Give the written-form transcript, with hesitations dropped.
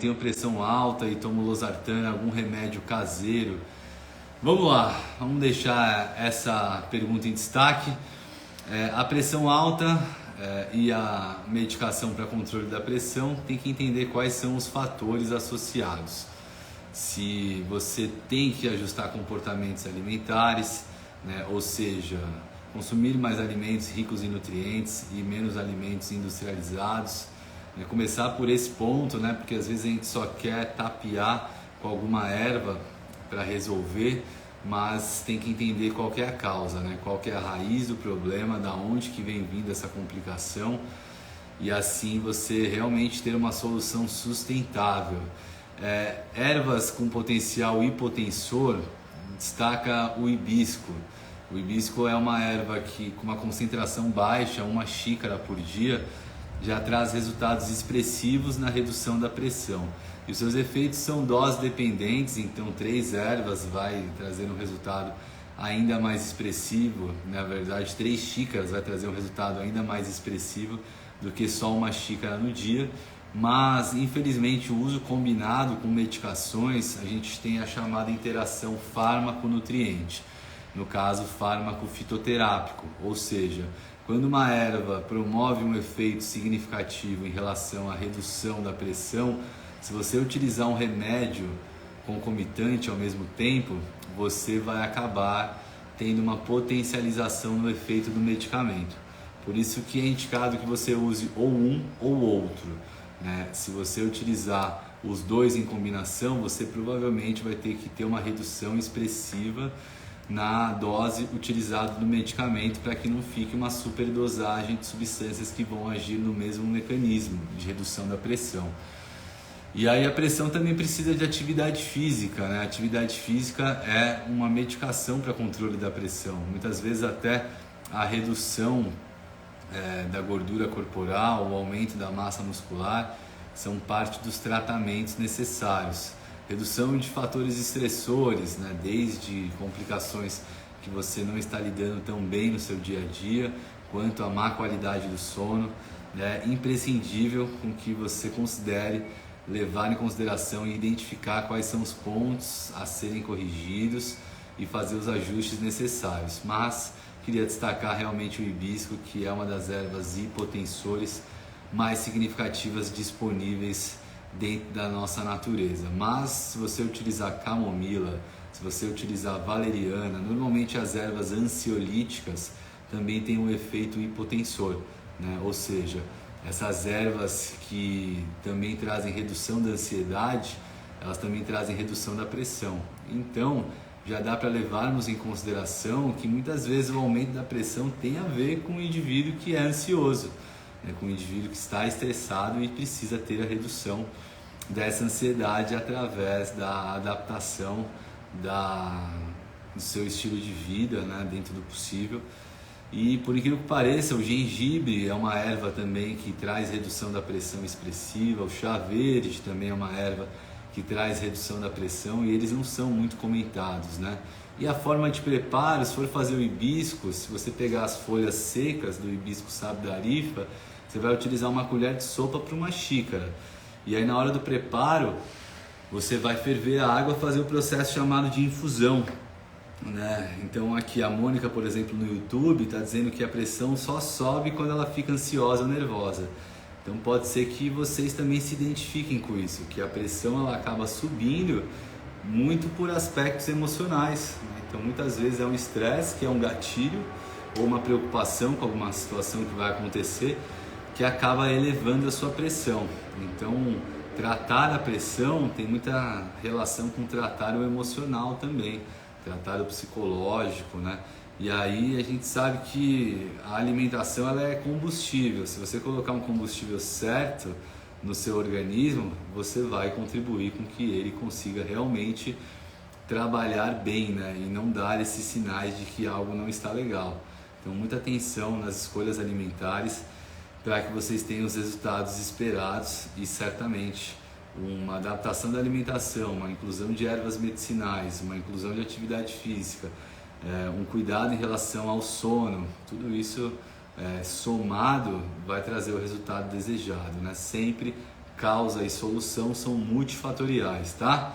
tenho pressão alta e tomo losartana, algum remédio caseiro? Vamos lá, vamos deixar essa pergunta em destaque. A pressão alta e a medicação para controle da pressão, tem que entender quais são os fatores associados. Se você tem que ajustar comportamentos alimentares, né, ou seja, consumir mais alimentos ricos em nutrientes e menos alimentos industrializados, né, começar por esse ponto, né, porque às vezes a gente só quer tapear com alguma erva para resolver, mas tem que entender qual que é a causa, né? Qual que é a raiz do problema, da onde que vem vindo essa complicação, e assim você realmente ter uma solução sustentável. Ervas com potencial hipotensor, destaca o hibisco. O hibisco é uma erva que, com uma concentração baixa, 1 xícara por dia, já traz resultados expressivos na redução da pressão. E os seus efeitos são dose dependentes, então 3 ervas vai trazer um resultado ainda mais expressivo. Na verdade, 3 xícaras vai trazer um resultado ainda mais expressivo do que só 1 xícara no dia. Mas, infelizmente, o uso combinado com medicações, a gente tem a chamada interação fármaco-nutriente. No caso, fármaco fitoterápico, ou seja, quando uma erva promove um efeito significativo em relação à redução da pressão, se você utilizar um remédio concomitante ao mesmo tempo, você vai acabar tendo uma potencialização no efeito do medicamento. Por isso que é indicado que você use ou um ou outro, né? Se você utilizar os dois em combinação, você provavelmente vai ter que ter uma redução expressiva na dose utilizada do medicamento, para que não fique uma superdosagem de substâncias que vão agir no mesmo mecanismo de redução da pressão. E aí a pressão também precisa de atividade física, né? A atividade física é uma medicação para controle da pressão. Muitas vezes até a redução da gordura corporal, o aumento da massa muscular são parte dos tratamentos necessários. Redução de fatores estressores, né? Desde complicações que você não está lidando tão bem no seu dia a dia, quanto a má qualidade do sono. É imprescindível com que você considere levar em consideração e identificar quais são os pontos a serem corrigidos e fazer os ajustes necessários. Mas queria destacar realmente o hibisco, que é uma das ervas hipotensores mais significativas disponíveis dentro da nossa natureza. Mas se você utilizar camomila, se você utilizar valeriana, normalmente as ervas ansiolíticas também têm um efeito hipotensor, né? Ou seja, essas ervas que também trazem redução da ansiedade, elas também trazem redução da pressão. Então, já dá para levarmos em consideração que muitas vezes o aumento da pressão tem a ver com o indivíduo que é ansioso, né? Com o indivíduo que está estressado e precisa ter a redução dessa ansiedade através da adaptação do seu estilo de vida, né? Dentro do possível. E por incrível que pareça, o gengibre é uma erva também que traz redução da pressão expressiva, o chá verde também é uma erva que traz redução da pressão, e eles não são muito comentados, né? E a forma de preparo, se for fazer o hibisco, se você pegar as folhas secas do hibisco sabdarifa, você vai utilizar 1 colher de sopa para 1 xícara. E aí na hora do preparo, você vai ferver a água, fazer o processo chamado de infusão, né? Então aqui a Mônica, por exemplo, no YouTube está dizendo que a pressão só sobe quando ela fica ansiosa ou nervosa. Então pode ser que vocês também se identifiquem com isso, que a pressão ela acaba subindo muito por aspectos emocionais, né? Então muitas vezes é um estresse que é um gatilho, ou uma preocupação com alguma situação que vai acontecer, que acaba elevando a sua pressão. Então tratar a pressão tem muita relação com tratar o emocional também, tratar o psicológico, né? E aí a gente sabe que a alimentação ela é combustível. Se você colocar um combustível certo no seu organismo, você vai contribuir com que ele consiga realmente trabalhar bem, né? E não dar esses sinais de que algo não está legal. Então muita atenção nas escolhas alimentares para que vocês tenham os resultados esperados, e certamente uma adaptação da alimentação, uma inclusão de ervas medicinais, uma inclusão de atividade física, um cuidado em relação ao sono, tudo isso somado vai trazer o resultado desejado, né? Sempre causa e solução são multifatoriais, tá?